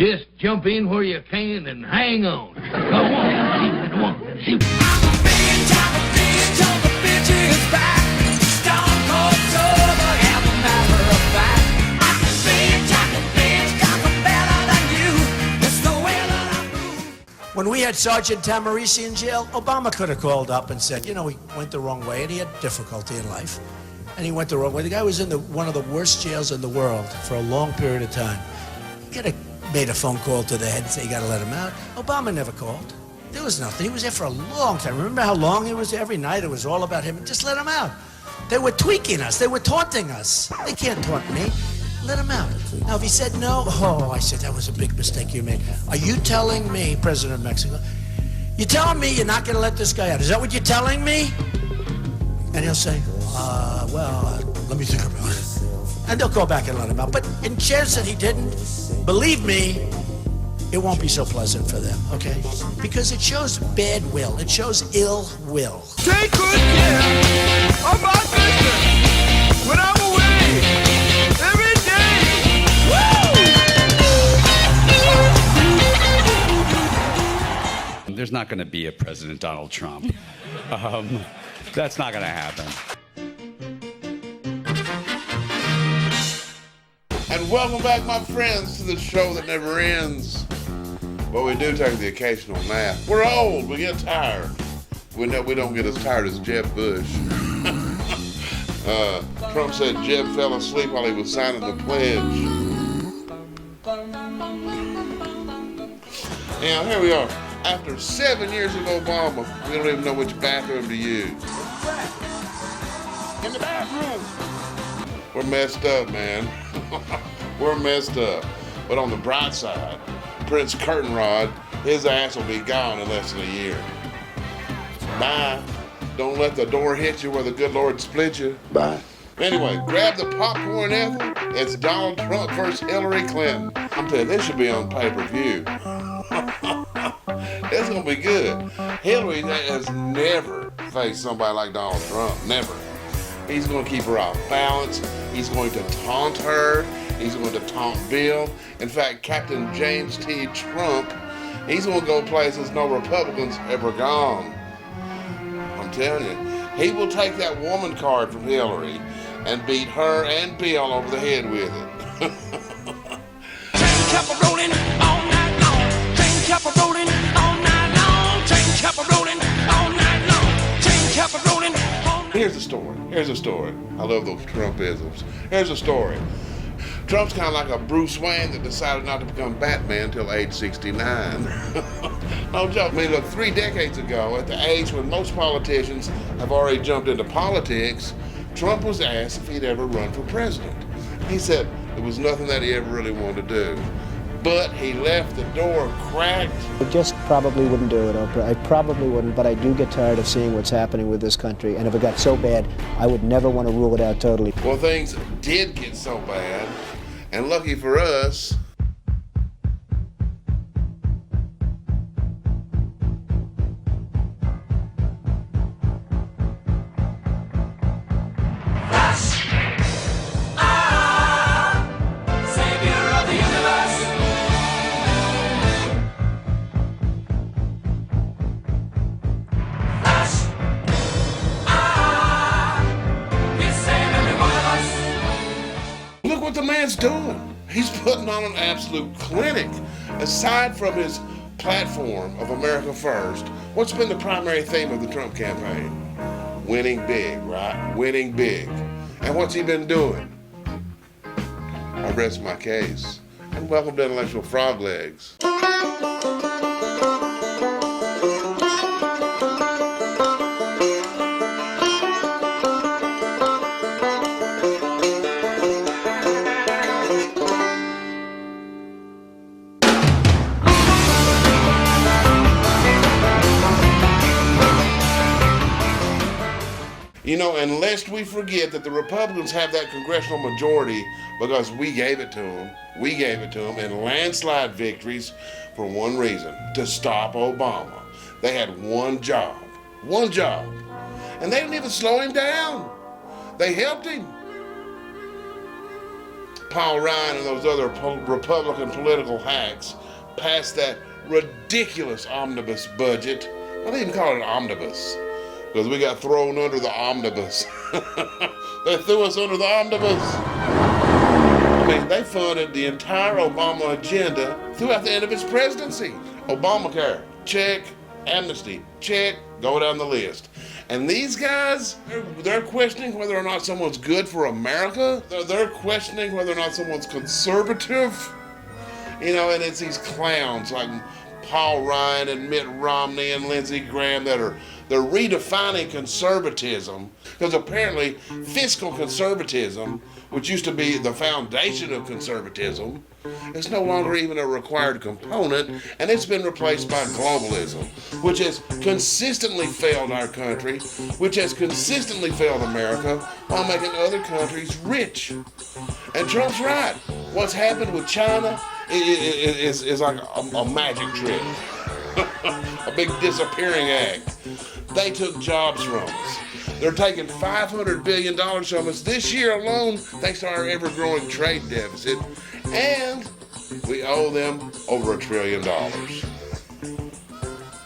Just jump in where you can and hang on. Come on. Come on. When we had Sergeant Tamarisi in jail, Obama could have called up and said, you know, he went the wrong way and he had difficulty in life. And he went the wrong way. The guy was in one of the worst jails in the world for a long period of time. He could have made a phone call to the head and say, you got to let him out. Obama never called. There was nothing. He was there for a long time. Remember how long he was there? Every night it was all about him. Just let him out. They were tweaking us. They were taunting us. They can't taunt me. Let him out. Now, if he said no, I said, that was a big mistake you made. Are you telling me, President of Mexico, you're telling me you're not going to let this guy out? Is that what you're telling me? And he'll say, let me think about it. And they'll go back and let him out. But in chance that he didn't, believe me, it won't be so pleasant for them, okay? Because it shows bad will. It shows ill will. Take good care of my business when I'm away every day. Woo! There's not going to be a President Donald Trump. That's not going to happen. And welcome back, my friends, to the show that never ends. But we do take the occasional nap. We're old. We get tired. We know we don't get as tired as Jeb Bush. Trump said Jeb fell asleep while he was signing the pledge. Now, here we are. After 7 years of Obama, we don't even know which bathroom to use. In the bathroom. We're messed up, man. We're messed up. But on the bright side, Prince Curtainrod, his ass will be gone in less than a year. Bye. Don't let the door hit you where the good Lord split you. Bye. Anyway, grab the popcorn, Ethel. It's Donald Trump versus Hillary Clinton. I'm telling you, this should be on pay-per-view. It's going to be good. Hillary has never faced somebody like Donald Trump. Never. He's going to keep her off balance. He's going to taunt her. He's going to taunt Bill. In fact, Captain James T. Trump, he's going to go places no Republicans ever gone. I'm telling you. He will take that woman card from Hillary and beat her and Bill over the head with it. Train kept rolling all night long. Train kept rolling all night long. Train kept rolling all night long. Train kept rolling all night. Here's the story. Here's the story. I love those Trumpisms. Here's the story. Trump's kind of like a Bruce Wayne that decided not to become Batman until age 69. No joke. I mean, look, 3 decades ago, at the age when most politicians have already jumped into politics, Trump was asked if he'd ever run for president. He said it was nothing that he ever really wanted to do. But he left the door cracked. I just probably wouldn't do it, Oprah. I probably wouldn't, but I do get tired of seeing what's happening with this country. And if it got so bad, I would never want to rule it out totally. Well, things did get so bad, and lucky for us, doing. He's putting on an absolute clinic. Aside from his platform of America First, what's been the primary theme of the Trump campaign? Winning big, right? Winning big. And what's he been doing? I rest my case. And welcome to Intellectual Froglegs. You know, and lest we forget that the Republicans have that congressional majority because we gave it to them. We gave it to them in landslide victories for one reason, to stop Obama. They had one job. And they didn't even slow him down. They helped him. Paul Ryan and those other Republican political hacks passed that ridiculous omnibus budget. Well, they even call it an omnibus because we got thrown under the omnibus. They threw us under the omnibus. I mean, they funded the entire Obama agenda throughout the end of his presidency. Obamacare, check. Amnesty, check. Go down the list. And these guys, they're questioning whether or not someone's good for America. They're questioning whether or not someone's conservative. You know, and it's these clowns like Paul Ryan and Mitt Romney and Lindsey Graham they're redefining conservatism, because apparently fiscal conservatism, which used to be the foundation of conservatism, is no longer even a required component, and it's been replaced by globalism, which has consistently failed our country, which has consistently failed America, while making other countries rich. And Trump's right. What's happened with China is like a magic trick, a big disappearing act. They took jobs from us. They're taking $500 billion from us this year alone, thanks to our ever-growing trade deficit, and we owe them over $1 trillion.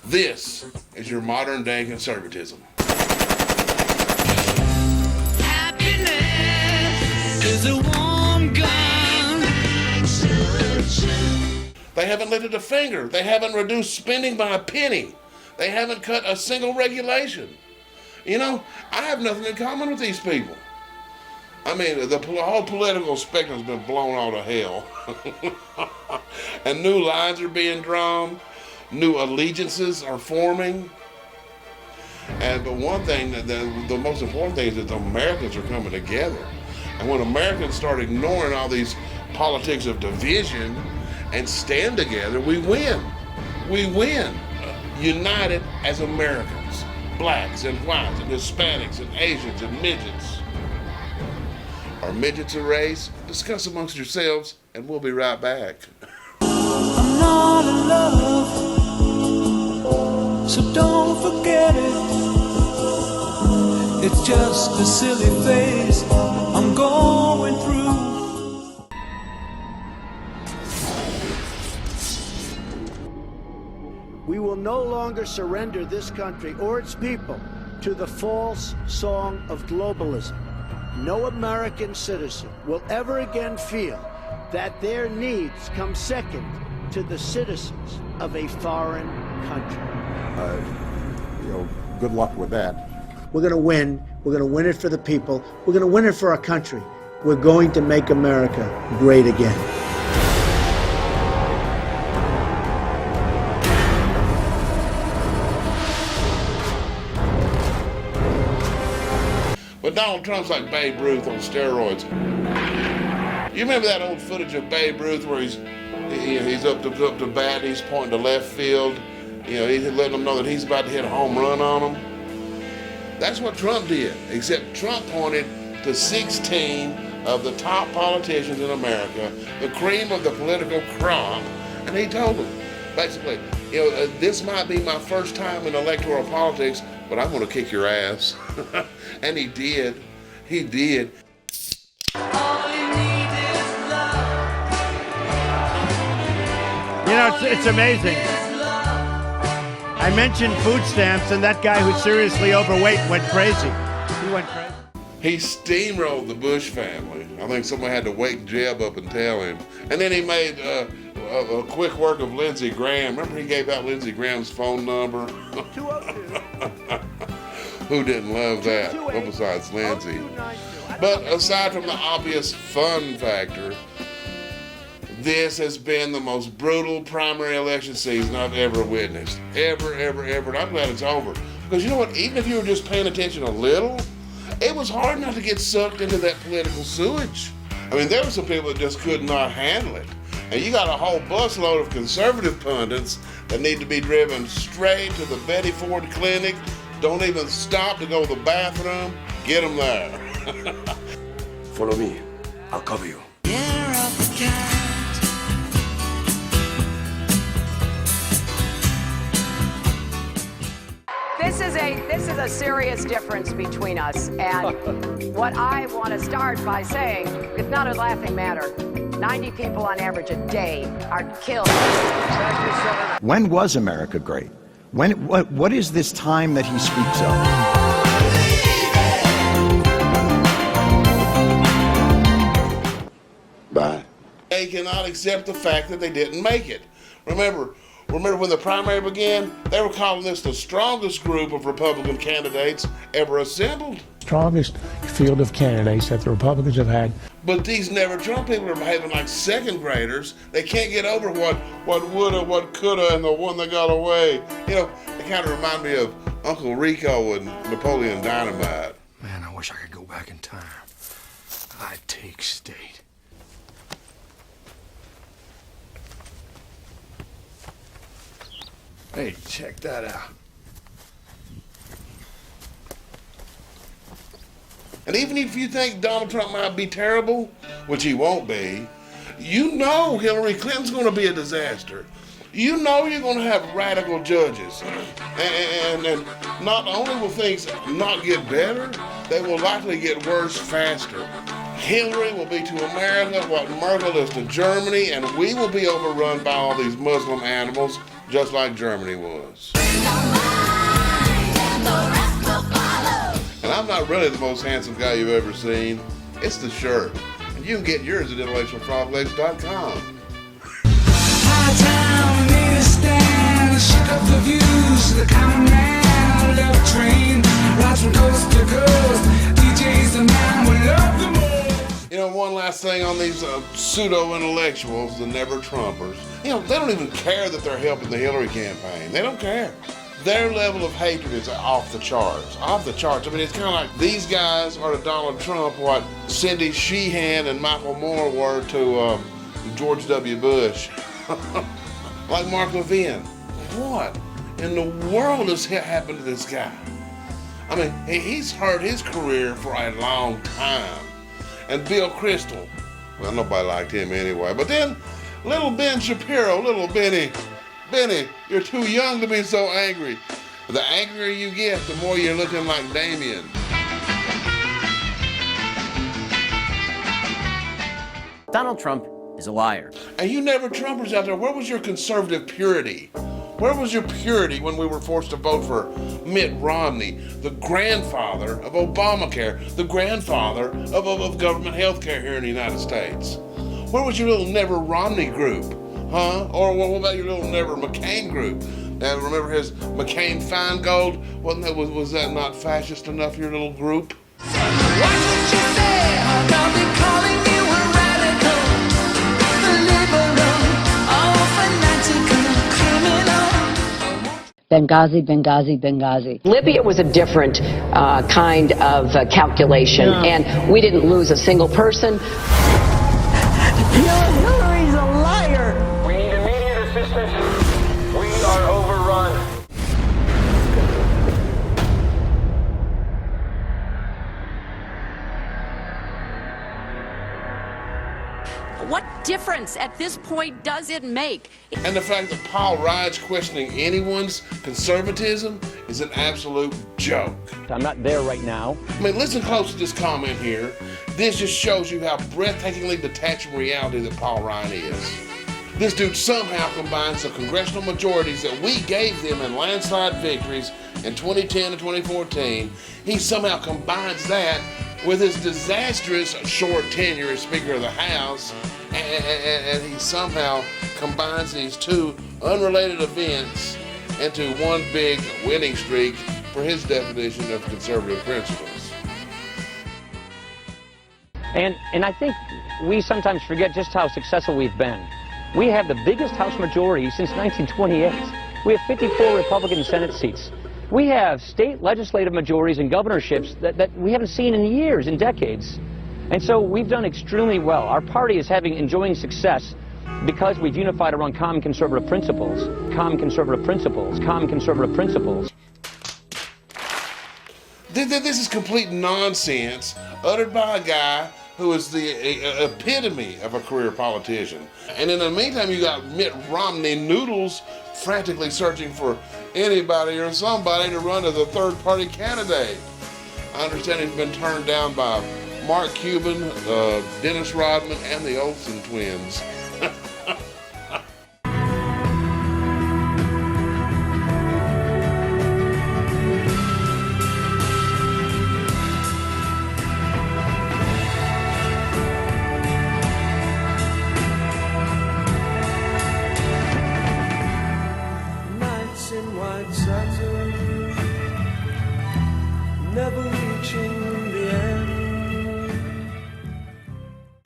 This is your modern-day conservatism. Happiness is a warm gun. They haven't lifted a finger. They haven't reduced spending by a penny. They haven't cut a single regulation. You know, I have nothing in common with these people. I mean, the whole political spectrum's been blown out of hell. And new lines are being drawn. New allegiances are forming. But one thing, the most important thing is that the Americans are coming together. And when Americans start ignoring all these politics of division and stand together, we win. We win. United as Americans, blacks and whites and Hispanics and Asians and midgets. Are midgets a race? Discuss amongst yourselves, and we'll be right back. I'm not in love, so don't forget it. It's just a silly phase I'm going through. We will no longer surrender this country or its people to the false song of globalism. No American citizen will ever again feel that their needs come second to the citizens of a foreign country. Good luck with that. We're going to win. We're going to win it for the people. We're going to win it for our country. We're going to make America great again. But Donald Trump's like Babe Ruth on steroids. You remember that old footage of Babe Ruth where he's up to bat, he's pointing to left field, he's letting them know that he's about to hit a home run on them? That's what Trump did, except Trump pointed to 16 of the top politicians in America, the cream of the political crop, and he told them, basically, this might be my first time in electoral politics, but I'm going to kick your ass. And he did. He did. All you need is love. It's amazing. I mentioned food stamps, and that guy who's seriously overweight went crazy. He went crazy. He steamrolled the Bush family. I think somebody had to wake Jeb up and tell him. And then he made a quick work of Lindsey Graham. Remember he gave out Lindsey Graham's phone number? 202. Who didn't love that? Well, besides Lindsey. But aside from the obvious fun factor, this has been the most brutal primary election season I've ever witnessed. Ever. And I'm glad it's over. Because you know what? Even if you were just paying attention a little, it was hard not to get sucked into that political sewage. I mean, there were some people that just could not handle it. And you got a whole busload of conservative pundits that need to be driven straight to the Betty Ford Clinic. Don't even stop to go to the bathroom. Get them there. Follow me. I'll cover you. This is is a serious difference between us. And what I want to start by saying, it's not a laughing matter. 90 people on average a day are killed. When was America great? What is this time that he speaks of? Bye. They cannot accept the fact that they didn't make it. Remember when the primary began, they were calling this the strongest group of Republican candidates ever assembled. Strongest field of candidates that the Republicans have had. But these Never Trump people are behaving like second graders. They can't get over what woulda, what coulda, and the one that got away. You know, they kind of remind me of Uncle Rico and Napoleon Dynamite. Man, I wish I could go back in time. I'd take state. Hey, check that out. And even if you think Donald Trump might be terrible, which he won't be, you know Hillary Clinton's going to be a disaster. You know you're going to have radical judges. And not only will things not get better, they will likely get worse faster. Hillary will be to America what Merkel is to Germany, and we will be overrun by all these Muslim animals, just like Germany was. And I'm not really the most handsome guy you've ever seen. It's the shirt. And you can get yours at intellectualfroglegs.com. You know, one last thing on these pseudo-intellectuals, the never-Trumpers. You know, they don't even care that they're helping the Hillary campaign. They don't care. Their level of hatred is off the charts. Off the charts. I mean, it's kind of like these guys are to Donald Trump what Cindy Sheehan and Michael Moore were to George W. Bush. Like Mark Levin. What in the world has happened to this guy? I mean, he's hurt his career for a long time. And Bill Kristol, well, nobody liked him anyway. But then, little Ben Shapiro, little Benny, you're too young to be so angry. The angrier you get, the more you're looking like Damien. Donald Trump is a liar. And you never Trumpers out there, where was your conservative purity? Where was your purity when we were forced to vote for Mitt Romney, the grandfather of Obamacare, the grandfather of government health care here in the United States? Where was your little Never Romney group? Huh? Or what about your little Never McCain group? And remember his McCain Feingold? Was that not fascist enough, your little group? What would you say about me calling you a radical, a liberal, or fanatical criminal? Benghazi, Benghazi, Benghazi. Libya was a different kind of calculation, and we didn't lose a single person. Hillary's a liar. We need immediate assistance. We are overrun. What difference at this point does it make? And the fact that Paul Ryan's questioning anyone's conservatism is an absolute joke. I'm not there right now. I mean, listen close to this comment here. This just shows you how breathtakingly detached from reality that Paul Ryan is. This dude somehow combines the congressional majorities that we gave them in landslide victories in 2010 and 2014. He somehow combines that with his disastrous short tenure as Speaker of the House, and he somehow combines these two unrelated events into one big winning streak for his definition of conservative principles. And I think we sometimes forget just how successful we've been. We have the biggest House majority since 1928. We have 54 Republican Senate seats. We have state legislative majorities and governorships that we haven't seen in years, in decades. And so we've done extremely well. Our party is enjoying success because we've unified around common conservative principles, common conservative principles, common conservative principles. This is complete nonsense uttered by a guy who is the epitome of a career politician. And in the meantime, you got Mitt Romney Noodles frantically searching for anybody or somebody to run as a third-party candidate. I understand he's been turned down by Mark Cuban, Dennis Rodman, and the Olsen twins. Nights in white satin, never reaching the end.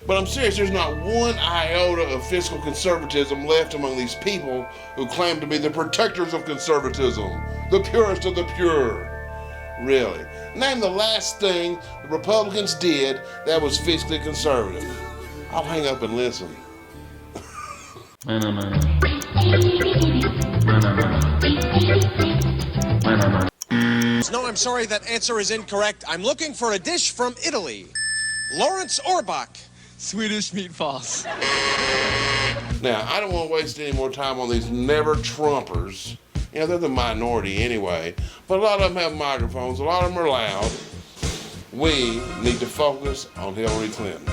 But I'm serious, there's not one iota of fiscal conservatism left among these people who claim to be the protectors of conservatism, the purest of the pure. Really. Name the last thing the Republicans did that was fiscally conservative. I'll hang up and listen. No, I'm sorry, that answer is incorrect. I'm looking for a dish from Italy. Lawrence Orbach. Swedish meatballs. Now, I don't want to waste any more time on these never-Trumpers. You know, they're the minority anyway. But a lot of them have microphones. A lot of them are loud. We need to focus on Hillary Clinton.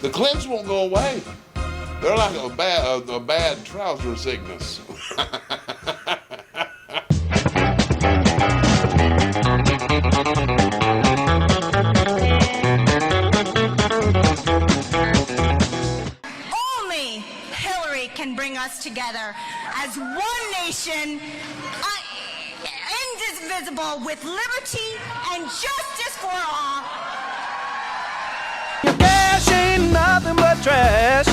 The Clintons won't go away. They're like a bad trouser sickness. Only Hillary can bring us together as one nation, indivisible, with liberty and justice for all. Your cash ain't nothing but trash.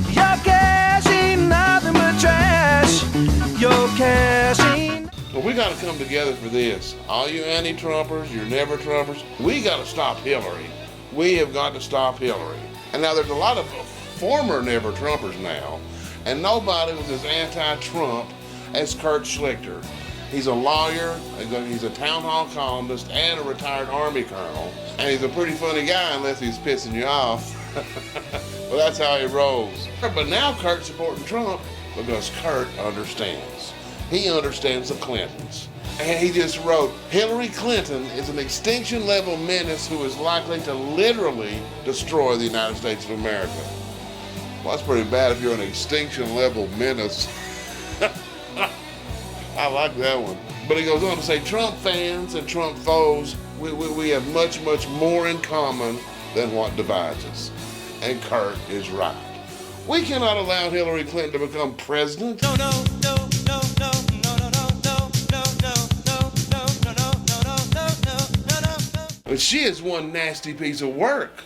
Your cash ain't nothing but trash. Your cash ain't. Well, we got to come together for this. All you anti-Trumpers, you never-Trumpers, we got to stop Hillary. We have got to stop Hillary. And now there's a lot of former never-Trumpers now, and nobody was as anti-Trump as Kurt Schlichter. He's a lawyer, he's a town hall columnist, and a retired Army colonel. And he's a pretty funny guy unless he's pissing you off. Well, that's how he rolls. But now Kurt's supporting Trump because Kurt understands. He understands the Clintons. And he just wrote, Hillary Clinton is an extinction-level menace who is likely to literally destroy the United States of America. Well, that's pretty bad if you're an extinction-level menace. I like that one. But he goes on to say, Trump fans and Trump foes, we have much, much more in common than what divides us. And Kurt is right. We cannot allow Hillary Clinton to become president. No, no, no, no, no, no, no, no, no, no, no, no, no, no, no. I mean, she is one nasty piece of work.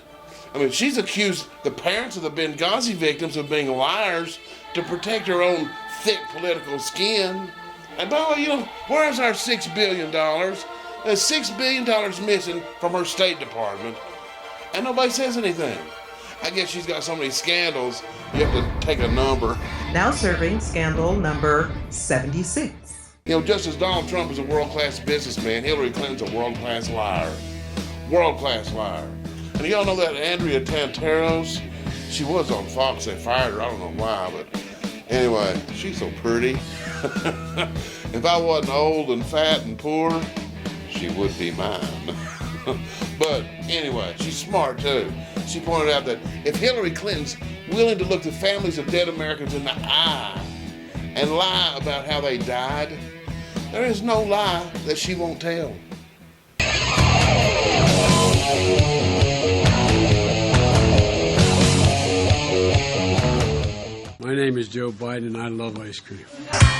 I mean, she's accused the parents of the Benghazi victims of being liars to protect her own thick political skin. And by the way, you know, where's our $6 billion? There's $6 billion missing from her State Department, and nobody says anything. I guess she's got so many scandals, you have to take a number. Now serving scandal number 76. You know, just as Donald Trump is a world-class businessman, Hillary Clinton's a world-class liar. World-class liar. And y'all know that Andrea Tantaros? She was on Fox, they fired her, I don't know why, but anyway, she's so pretty. If I wasn't old and fat and poor, she would be mine. But anyway, she's smart too. She pointed out that if Hillary Clinton's willing to look the families of dead Americans in the eye and lie about how they died, there is no lie that she won't tell. My name is Joe Biden, and I love ice cream.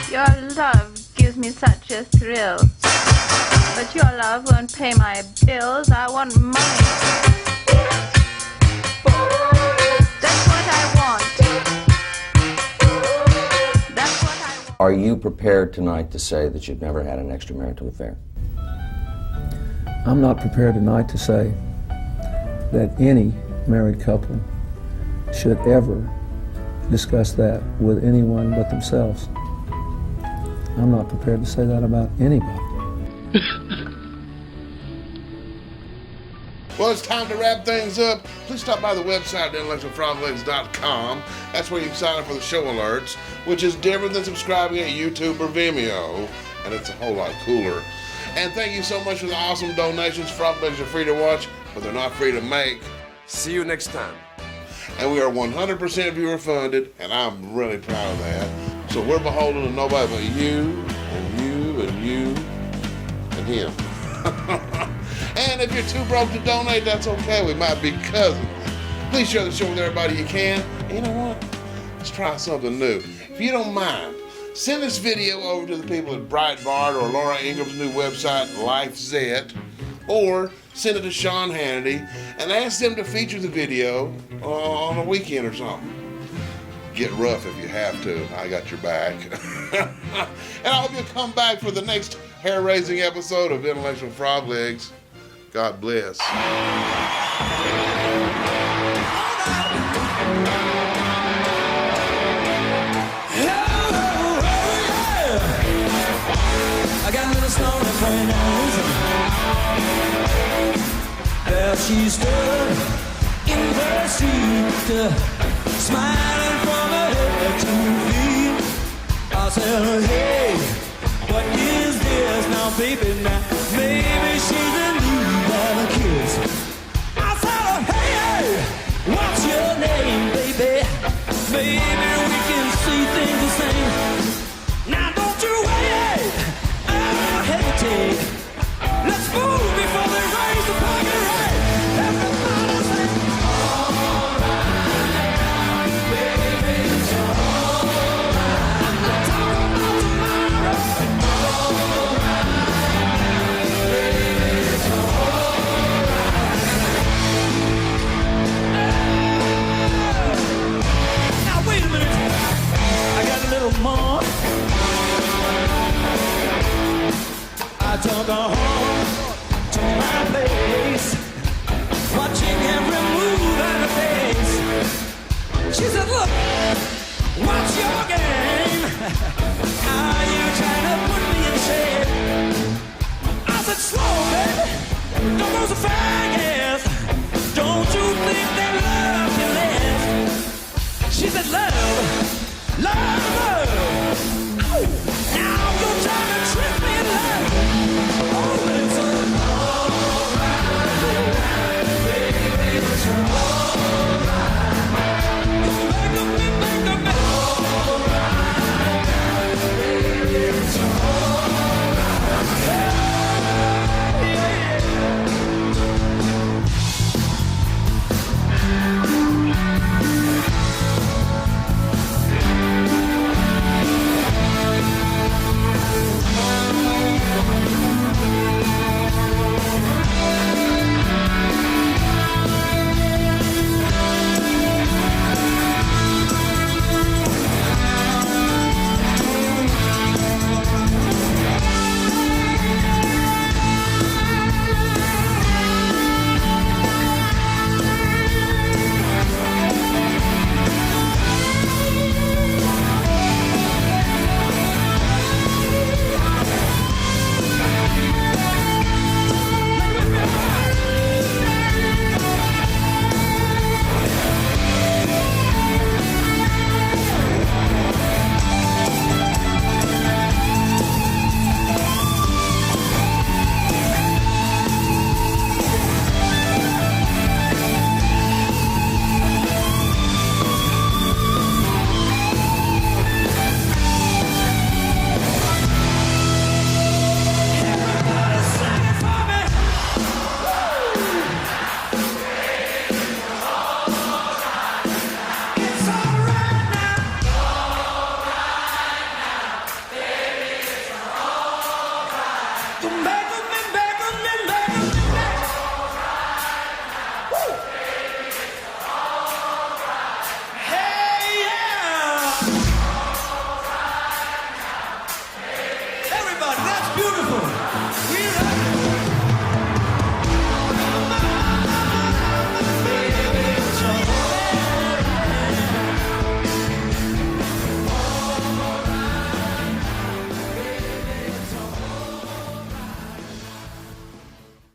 Your love gives me such a thrill. But your love won't pay my bills. I want money. That's what I want. That's what I want. Are you prepared tonight to say that you've never had an extramarital affair? I'm not prepared tonight to say that any married couple should ever discuss that with anyone but themselves. I'm not prepared to say that about anybody. Well, it's time to wrap things up. Please stop by the website at intellectualfroglegs.com. That's where you can sign up for the show alerts, which is different than subscribing at YouTube or Vimeo, and it's a whole lot cooler. And thank you so much for the awesome donations. Froglegs are free to watch, but they're not free to make. See you next time. And we are 100% viewer funded, and I'm really proud of that. So we're beholden to nobody but you, and you, and you, and him. And if you're too broke to donate, that's okay. We might be cousins. Please share the show with everybody you can. And you know what? Let's try something new. If you don't mind, send this video over to the people at Breitbart or Laura Ingram's new website, LifeZet, or send it to Sean Hannity and ask them to feature the video on a weekend or something. Get rough if you have to. I got your back. And I hope you'll come back for the next hair-raising episode of Intellectual Froglegs. God bless. I got a little stone in front of there she stood in the street, smiling from her head to her feet. I said, hey, what is this now, baby? Now, maybe she's in need of a kiss. I said, hey, what's your name, baby? Maybe we can see things the same. Now, don't you wait, hesitate. Let's move before they raise the pocket rate. Everybody say, all right, baby, it's all right. I'm not talking about tomorrow. All right, baby, it's all right. Now wait a minute, I got a little more. I took her home to my place, watching every move on her face. She said, look, what's your game? Are you trying to put me in shape? I said, slow, baby, don't go so fast. Don't you think that love can last? She said, love, love, love. Ow.